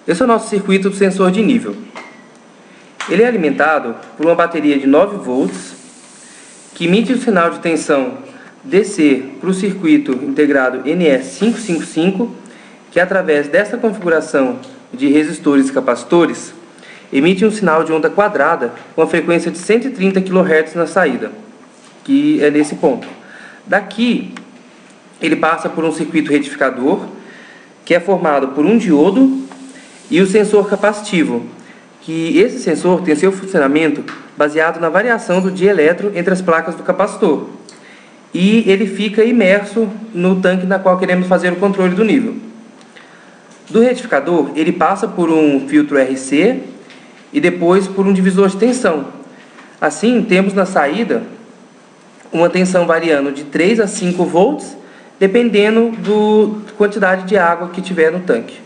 Esse é o nosso circuito do sensor de nível. Ele é alimentado por uma bateria de 9 volts, que emite o sinal de tensão DC para o circuito integrado NE555, que através dessa configuração de resistores e capacitores, emite um sinal de onda quadrada com a frequência de 130 kHz na saída, que é nesse ponto. Daqui, ele passa por um circuito retificador, que é formado por um diodo e o sensor capacitivo, que esse sensor tem seu funcionamento baseado na variação do dieletro entre as placas do capacitor. E ele fica imerso no tanque na qual queremos fazer o controle do nível. Do retificador, ele passa por um filtro RC e depois por um divisor de tensão. Assim, temos na saída uma tensão variando de 3 a 5 volts, dependendo da quantidade de água que tiver no tanque.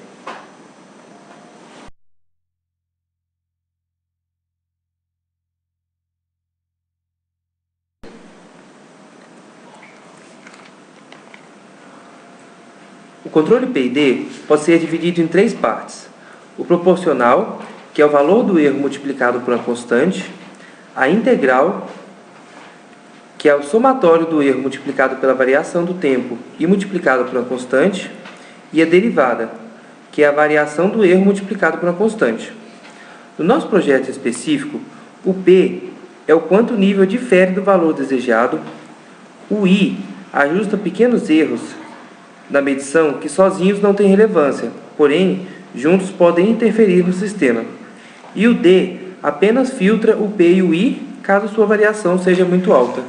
O controle P&D pode ser dividido em 3 partes. O proporcional, que é o valor do erro multiplicado por uma constante. A integral, que é o somatório do erro multiplicado pela variação do tempo e multiplicado por uma constante. E a derivada, que é a variação do erro multiplicado por uma constante. No nosso projeto específico, o P é o quanto o nível difere do valor desejado. O I ajusta pequenos erros da medição que sozinhos não têm relevância, porém, juntos podem interferir no sistema. E o D apenas filtra o P e o I, caso sua variação seja muito alta.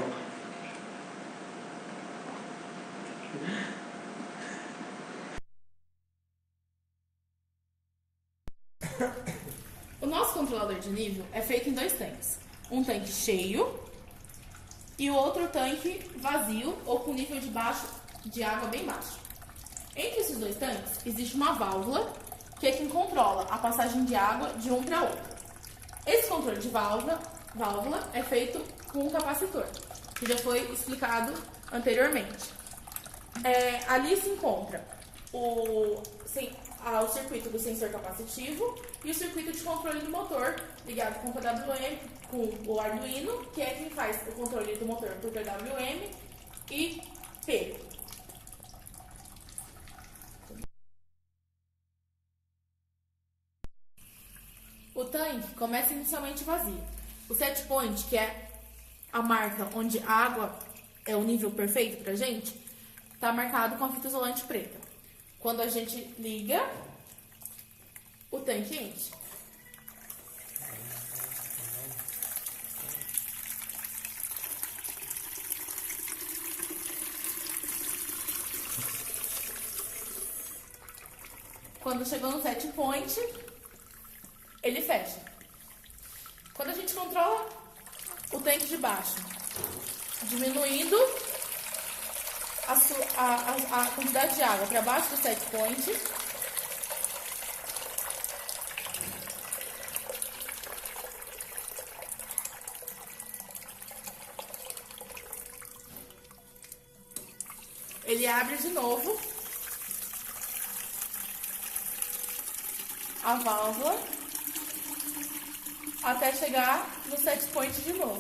O nosso controlador de nível é feito em 2 tanques. Um tanque cheio e o outro tanque vazio ou com nível de água bem baixo. Entre esses 2 tanques, existe uma válvula, que é quem controla a passagem de água de um para outro. Esse controle de válvula é feito com um capacitor, que já foi explicado anteriormente. Ali se encontra o circuito do sensor capacitivo e o circuito de controle do motor, ligado com o PWM, com o Arduino, que é quem faz o controle do motor por PWM e P. O tanque começa inicialmente vazio. O set point, que é a marca onde a água é o nível perfeito pra gente, está marcado com a fita isolante preta. Quando a gente liga, o tanque enche. Quando chegou no set point, ele fecha. Quando a gente controla o tanque de baixo, diminuindo a quantidade de água para baixo do set point, ele abre de novo a válvula até chegar no set point de novo.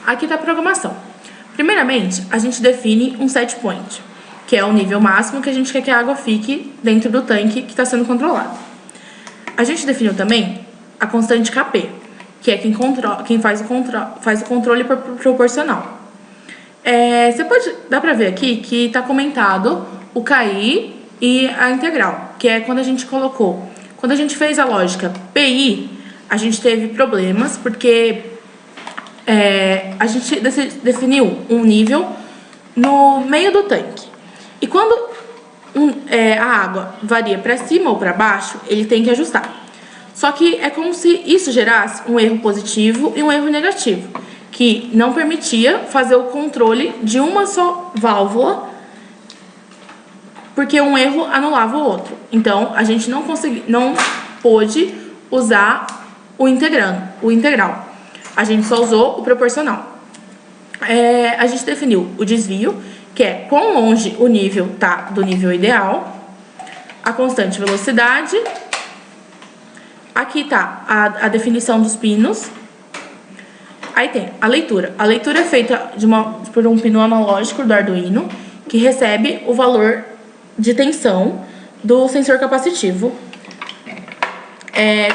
Aqui está a programação. Primeiramente, a gente define um set point, que é o nível máximo que a gente quer que a água fique dentro do tanque que está sendo controlado. A gente definiu também a constante Kp, que é quem faz o controle proporcional. Dá pra ver aqui que está comentado o KI e a integral, que é quando a gente fez a lógica PI, a gente teve problemas, porque a gente definiu um nível no meio do tanque. E quando a água varia para cima ou para baixo, ele tem que ajustar. Só que é como se isso gerasse um erro positivo e um erro negativo, que não permitia fazer o controle de uma só válvula, porque um erro anulava o outro. Então, a gente não pôde usar o integral. A gente só usou o proporcional. A gente definiu o desvio, que é quão longe o nível está do nível ideal, a constante velocidade. Aqui está a definição dos pinos. Aí tem a leitura. A leitura é feita por um pino analógico do Arduino, que recebe o valor de tensão do sensor capacitivo.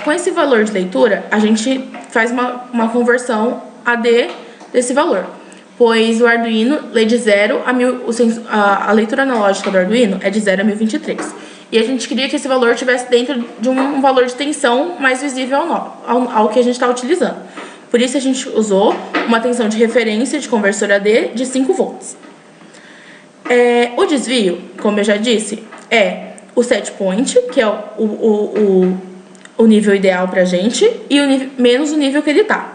Com esse valor de leitura, a gente faz uma conversão AD desse valor, pois o Arduino lê de 0 a 1000, a leitura analógica do Arduino é de 0 a 1023. E a gente queria que esse valor estivesse dentro de um valor de tensão mais visível ao que a gente está utilizando. Por isso a gente usou uma tensão de referência de conversor AD de 5 volts. O desvio, como eu já disse, é o set point, que é o nível ideal para a gente, e menos o nível que ele está.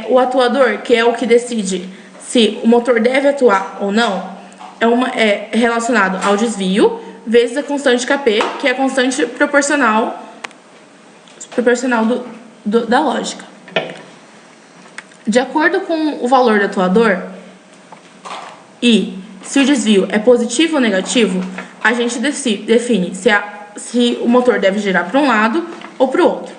O atuador, que é o que decide se o motor deve atuar ou não, é relacionado ao desvio, vezes a constante Kp, que é a constante proporcional da lógica. De acordo com o valor do atuador, e se o desvio é positivo ou negativo, a gente define se o motor deve girar para um lado ou para o outro.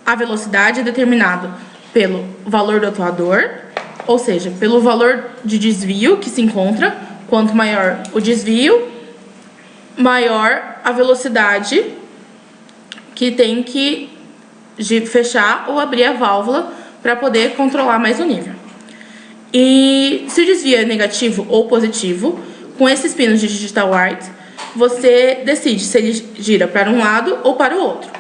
A velocidade é determinada pelo valor do atuador, ou seja, pelo valor de desvio que se encontra. Quanto maior o desvio, maior a velocidade que tem que fechar ou abrir a válvula para poder controlar mais o nível. E se o desvio é negativo ou positivo, com esses pinos de digital write, você decide se ele gira para um lado ou para o outro.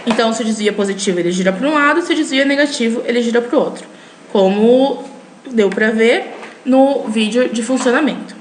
Então, se o desvio é positivo, ele gira para um lado, se o desvio é negativo, ele gira para o outro, como deu para ver no vídeo de funcionamento.